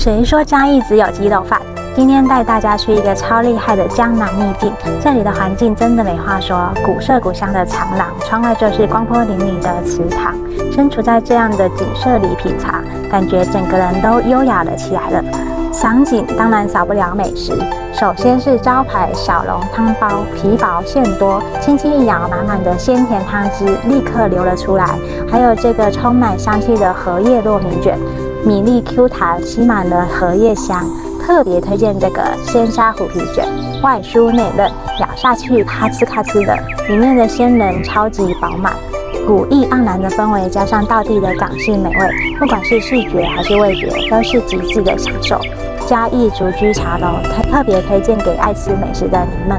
谁说嘉义只有鸡肉饭？今天带大家去一个超厉害的江南秘境，这里的环境真的没话说，古色古香的长廊，窗外就是光波粼粼的池塘。身处在这样的景色里品茶，感觉整个人都优雅了起来了。赏景当然少不了美食，首先是招牌小笼汤包，皮薄馅多，轻轻一咬，满满的鲜甜汤汁立刻流了出来。还有这个充满香气的荷叶糯米卷，米粒 Q 弹，吸满了荷叶香。特别推荐这个鲜虾虎皮卷，外酥内嫩，咬下去咔哧咔哧的，里面的鲜仁超级饱满。古意盎然的氛围加上道地的港式美味，不管是视觉还是味觉，都是极致的享受。嘉义竹居茶楼特别推荐给爱吃美食的你们。